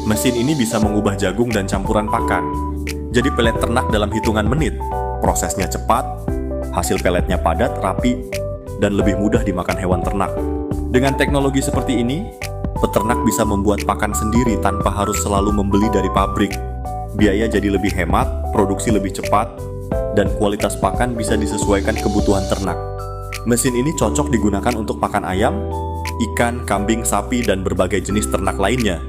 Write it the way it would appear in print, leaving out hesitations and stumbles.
Mesin ini bisa mengubah jagung dan campuran pakan jadi pelet ternak dalam hitungan menit. Prosesnya cepat, hasil peletnya padat, rapi, dan lebih mudah dimakan hewan ternak. Dengan teknologi seperti ini, peternak bisa membuat pakan sendiri tanpa harus selalu membeli dari pabrik. Biaya jadi lebih hemat, produksi lebih cepat, dan kualitas pakan bisa disesuaikan kebutuhan ternak. Mesin ini cocok digunakan untuk pakan ayam, ikan, kambing, sapi, dan berbagai jenis ternak lainnya.